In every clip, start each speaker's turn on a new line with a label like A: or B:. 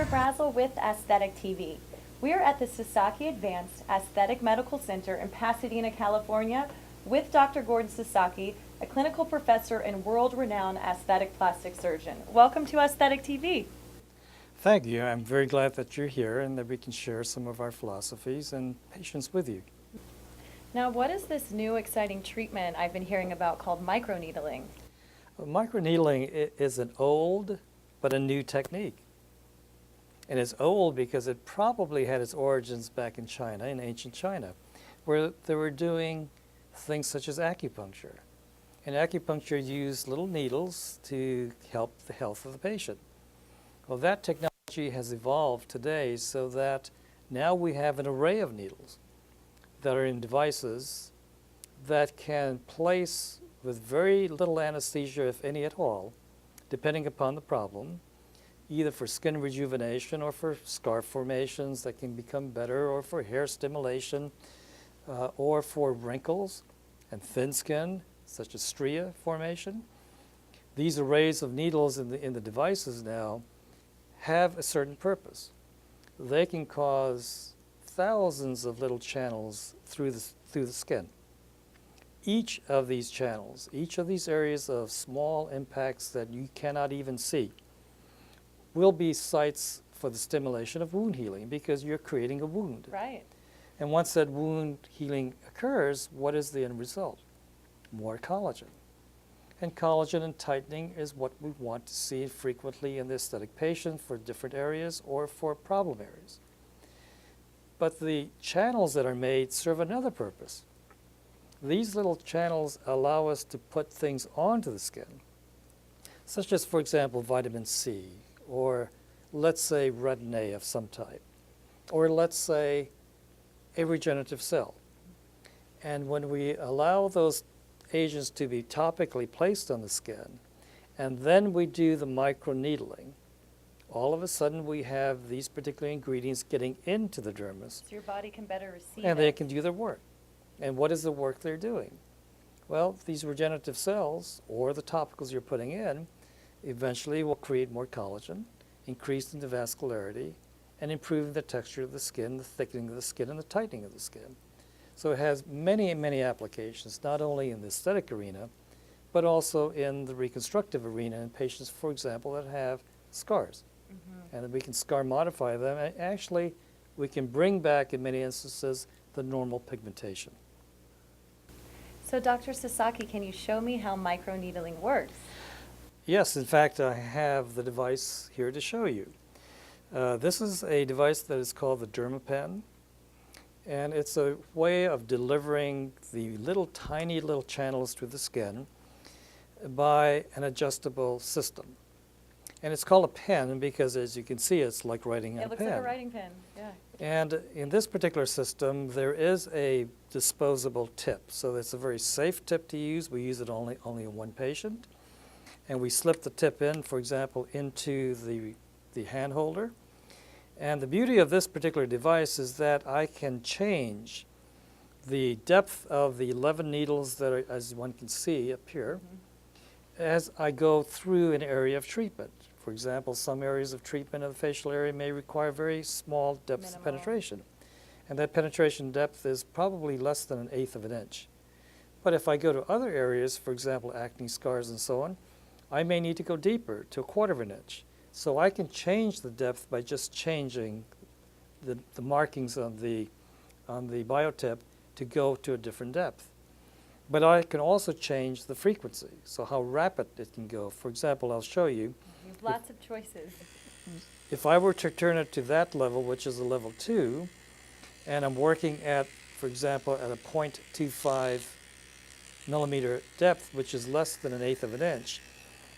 A: Brazel with Aesthetic TV. We are at the Sasaki Advanced Aesthetic Medical Center in Pasadena, California, with Dr. Gordon Sasaki, a clinical professor and world-renowned aesthetic plastic surgeon. Welcome to Aesthetic TV.
B: Thank you. I'm very glad that you're here and that we can share some of our philosophies and patience with you.
A: Now, what is this new exciting treatment I've been hearing about called microneedling?
B: Microneedling is an old but a new technique. And it's old because it probably had its origins back in China, in ancient China, where they were doing things such as acupuncture. And acupuncture used little needles to help the health of the patient. Well, that technology has evolved today so that now we have an array of needles that are in devices that can place with very little anesthesia, if any at all, depending upon the problem, either for skin rejuvenation or for scar formations that can become better, or for hair stimulation, or for wrinkles and thin skin, such as stria formation. These arrays of needles in the devices now have a certain purpose. They can cause thousands of little channels through the skin. Each of these channels, each of these areas of small impacts that you cannot even see, will be sites for the stimulation of wound healing because you're creating a wound.
A: Right.
B: And once that wound healing occurs, what is the end result? More collagen. And collagen and tightening is what we want to see frequently in the aesthetic patient for different areas or for problem areas. But the channels that are made serve another purpose. These little channels allow us to put things onto the skin, such as, for example, vitamin C, or let's say retin A of some type, or let's say a regenerative cell. And when we allow those agents to be topically placed on the skin, and then we do the microneedling, all of a sudden we have these particular ingredients getting into the dermis.
A: So your body can better receive
B: and
A: it.
B: they can do their work. And what is the work they're doing? Well, these regenerative cells, or the topicals you're putting in, eventually will create more collagen, increasing the vascularity, and improving the texture of the skin, the thickening of the skin, and the tightening of the skin. So it has many, many applications, not only in the aesthetic arena, but also in the reconstructive arena in patients, for example, that have scars. And that we can scar modify them. And actually, we can bring back, in many instances, the normal pigmentation.
A: So Dr. Sasaki, can you show me how microneedling works?
B: Yes, in fact, I have the device here to show you. This is a device that is called the Dermapen, and it's a way of delivering the tiny little channels through the skin by an adjustable system. And it's called a pen because, as you can see, it's like writing in a pen.
A: It looks like a writing pen, yeah.
B: And in this particular system, there is a disposable tip. So it's a very safe tip to use. We use it only in one patient. And we slip the tip in, for example, into the hand holder. And the beauty of this particular device is that I can change the depth of the 11 needles that are, as one can see up here, as I go through an area of treatment. For example, some areas of treatment of the facial area may require very small depths of penetration. And that penetration depth is probably less than 1/8 of an inch. But if I go to other areas, for example, acne scars and so on, I may need to go deeper to 1/4 of an inch. So I can change the depth by just changing the markings on the biotip to go to a different depth. But I can also change the frequency, so how rapid it can go. For example, I'll show you.
A: You have lots of choices.
B: If I were to turn it to that level, which is a level 2, and I'm working at, for example, at a 0.25 millimeter depth, which is less than 1/8 of an inch,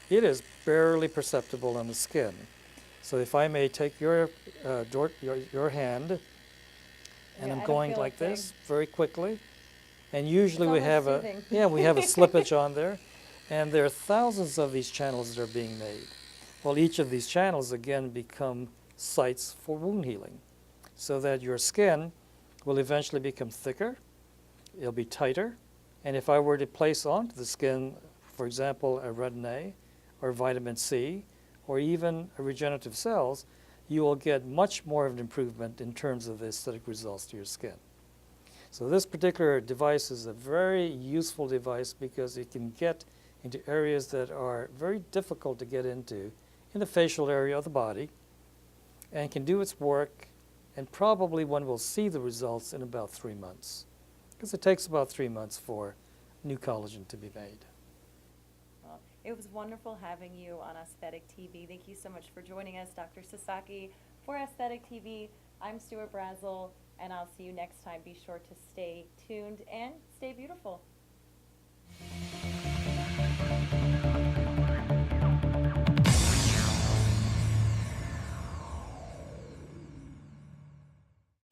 B: it is barely perceptible on the skin. So if I may take your hand, and I'm going like this very quickly, and usually we have a slippage on there, and there are thousands of these channels that are being made. Well, each of these channels again become sites for wound healing, so that your skin will eventually become thicker, it'll be tighter, and if I were to place onto the skin, for example, a retin A or vitamin C or even regenerative cells, you will get much more of an improvement in terms of the aesthetic results to your skin. So this particular device is a very useful device because it can get into areas that are very difficult to get into in the facial area of the body, and can do its work, and probably one will see the results in about 3 months, because it takes about 3 months for new collagen to be made.
A: Well, it was wonderful having you on Aesthetic TV. Thank you so much for joining us, Dr. Sasaki. For Aesthetic TV, I'm Stuart Brazel, and I'll see you next time. Be sure to stay tuned and stay beautiful.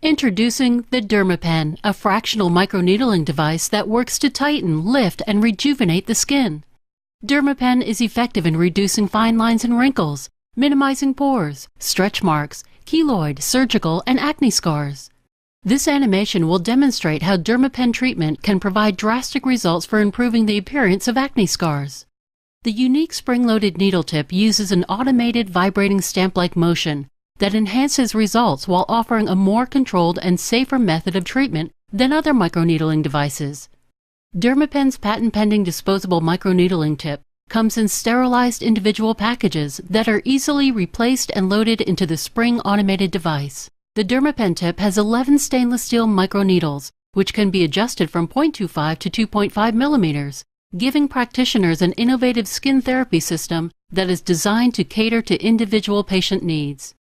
C: Introducing the Dermapen, a fractional microneedling device that works to tighten, lift, and rejuvenate the skin. Dermapen is effective in reducing fine lines and wrinkles, minimizing pores, stretch marks, keloid, surgical, and acne scars. This animation will demonstrate how Dermapen treatment can provide drastic results for improving the appearance of acne scars. The unique spring-loaded needle tip uses an automated vibrating stamp-like motion that enhances results while offering a more controlled and safer method of treatment than other microneedling devices. Dermapen's patent-pending disposable microneedling tip comes in sterilized individual packages that are easily replaced and loaded into the spring automated device. The Dermapen tip has 11 stainless steel microneedles, which can be adjusted from 0.25 to 2.5 millimeters, giving practitioners an innovative skin therapy system that is designed to cater to individual patient needs.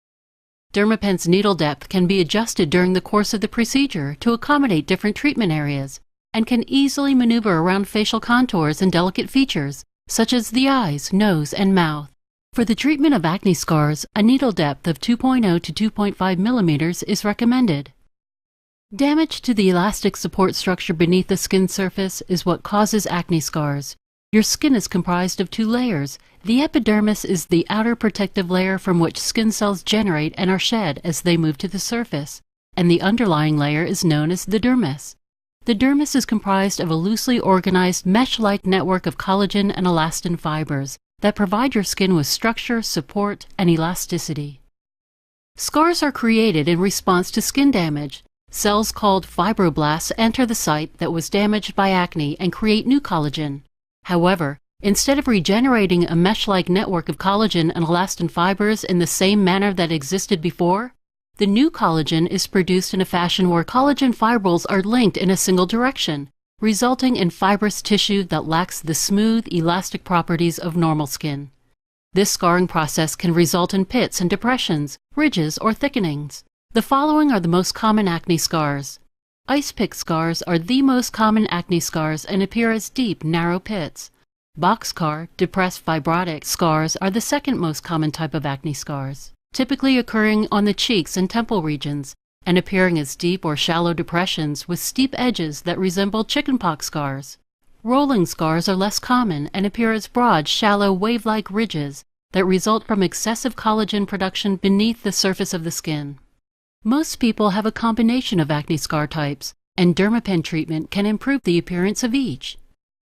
C: Dermapen's needle depth can be adjusted during the course of the procedure to accommodate different treatment areas, and can easily maneuver around facial contours and delicate features, such as the eyes, nose, and mouth. For the treatment of acne scars, a needle depth of 2.0 to 2.5 millimeters is recommended. Damage to the elastic support structure beneath the skin surface is what causes acne scars. Your skin is comprised of 2 layers. The epidermis is the outer protective layer from which skin cells generate and are shed as they move to the surface, and the underlying layer is known as the dermis. The dermis is comprised of a loosely organized mesh-like network of collagen and elastin fibers that provide your skin with structure, support, and elasticity. Scars are created in response to skin damage. Cells called fibroblasts enter the site that was damaged by acne and create new collagen. However, instead of regenerating a mesh-like network of collagen and elastin fibers in the same manner that existed before, the new collagen is produced in a fashion where collagen fibrils are linked in a single direction, resulting in fibrous tissue that lacks the smooth, elastic properties of normal skin. This scarring process can result in pits and depressions, ridges, or thickenings. The following are the most common acne scars. Ice pick scars are the most common acne scars and appear as deep, narrow pits. Boxcar, depressed fibrotic scars are the second most common type of acne scars, typically occurring on the cheeks and temple regions, and appearing as deep or shallow depressions with steep edges that resemble chickenpox scars. Rolling scars are less common and appear as broad, shallow, wave-like ridges that result from excessive collagen production beneath the surface of the skin. Most people have a combination of acne scar types, and Dermapen treatment can improve the appearance of each.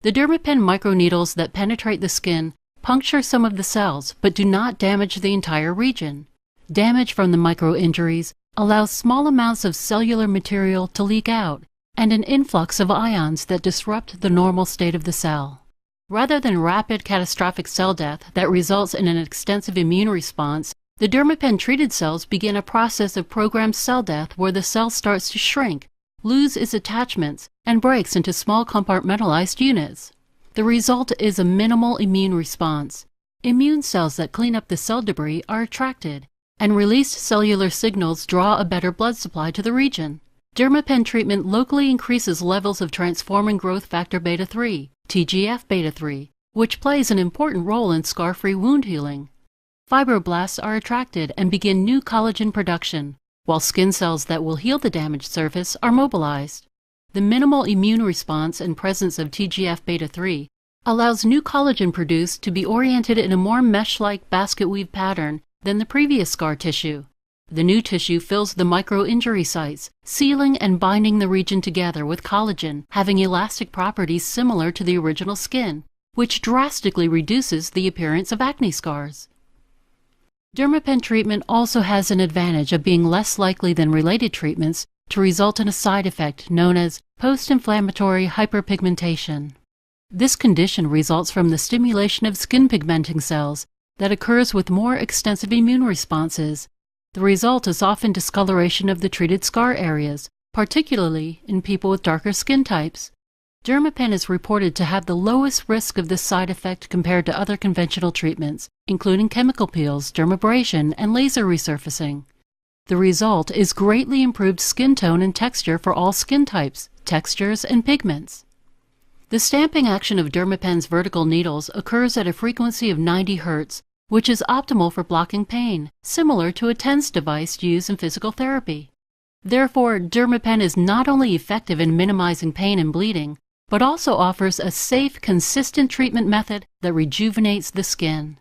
C: The Dermapen microneedles that penetrate the skin puncture some of the cells but do not damage the entire region. Damage from the micro-injuries allows small amounts of cellular material to leak out and an influx of ions that disrupt the normal state of the cell. Rather than rapid catastrophic cell death that results in an extensive immune response, the Dermapen-treated cells begin a process of programmed cell death where the cell starts to shrink, lose its attachments, and breaks into small compartmentalized units. The result is a minimal immune response. Immune cells that clean up the cell debris are attracted, and released cellular signals draw a better blood supply to the region. Dermapen treatment locally increases levels of transforming growth factor beta 3, TGF beta 3, which plays an important role in scar-free wound healing. Fibroblasts are attracted and begin new collagen production, while skin cells that will heal the damaged surface are mobilized. The minimal immune response and presence of TGF beta 3 allows new collagen produced to be oriented in a more mesh-like basket weave pattern than the previous scar tissue. The new tissue fills the micro-injury sites, sealing and binding the region together with collagen, having elastic properties similar to the original skin, which drastically reduces the appearance of acne scars. Dermapen treatment also has an advantage of being less likely than related treatments to result in a side effect known as post-inflammatory hyperpigmentation. This condition results from the stimulation of skin pigmenting cells that occurs with more extensive immune responses. The result is often discoloration of the treated scar areas, particularly in people with darker skin types. Dermapen is reported to have the lowest risk of this side effect compared to other conventional treatments, including chemical peels, dermabrasion, and laser resurfacing. The result is greatly improved skin tone and texture for all skin types, textures, and pigments. The stamping action of Dermapen's vertical needles occurs at a frequency of 90 Hz, which is optimal for blocking pain, similar to a TENS device used in physical therapy. Therefore, Dermapen is not only effective in minimizing pain and bleeding, but also offers a safe, consistent treatment method that rejuvenates the skin.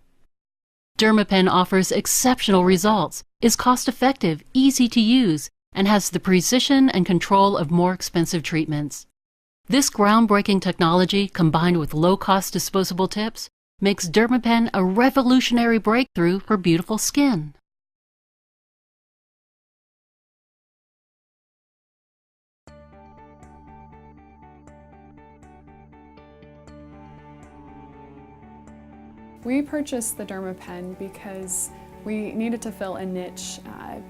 C: Dermapen offers exceptional results, is cost-effective, easy to use, and has the precision and control of more expensive treatments. This groundbreaking technology, combined with low-cost disposable tips, makes Dermapen a revolutionary breakthrough for beautiful skin.
D: We purchased the Dermapen because we needed to fill a niche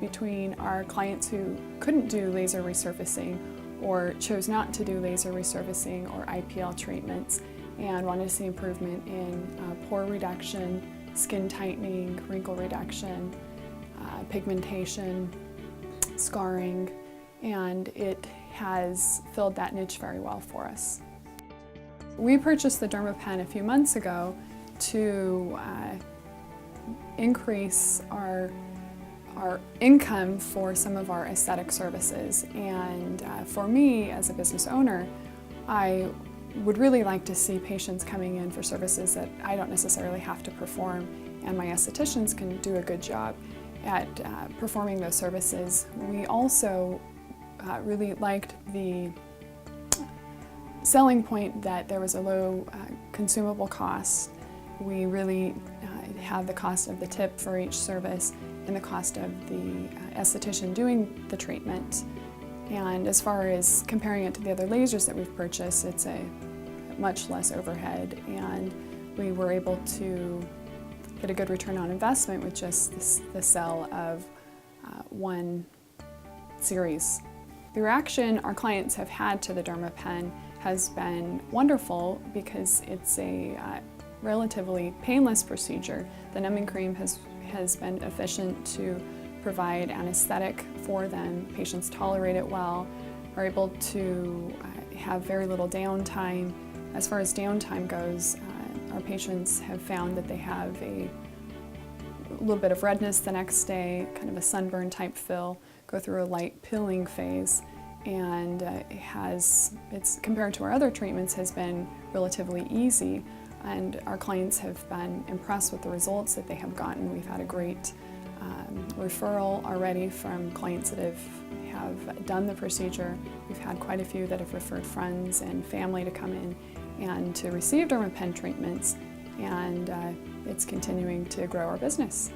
D: between our clients who couldn't do laser resurfacing or chose not to do laser resurfacing or IPL treatments and wanted to see improvement in pore reduction, skin tightening, wrinkle reduction, pigmentation, scarring, and it has filled that niche very well for us. We purchased the Dermapen a few months ago to increase our income for some of our aesthetic services. And for me, as a business owner, I would really like to see patients coming in for services that I don't necessarily have to perform, and my estheticians can do a good job at performing those services. We also really liked the selling point that there was a low consumable cost. We really have the cost of the tip for each service and the cost of the esthetician doing the treatment. And as far as comparing it to the other lasers that we've purchased, it's a much less overhead, and we were able to get a good return on investment with just the sale of one series. The reaction our clients have had to the Dermapen has been wonderful because it's a relatively painless procedure. The numbing cream has been efficient to provide anesthetic for them. Patients tolerate it well, are able to have very little downtime. As far as downtime goes, our patients have found that they have a little bit of redness the next day, kind of a sunburn type feel, go through a light peeling phase, and it's compared to our other treatments, has been relatively easy. And our clients have been impressed with the results that they have gotten. We've had a great referral already from clients that have done the procedure. We've had quite a few that have referred friends and family to come in and to receive Dermapen treatments, and it's continuing to grow our business.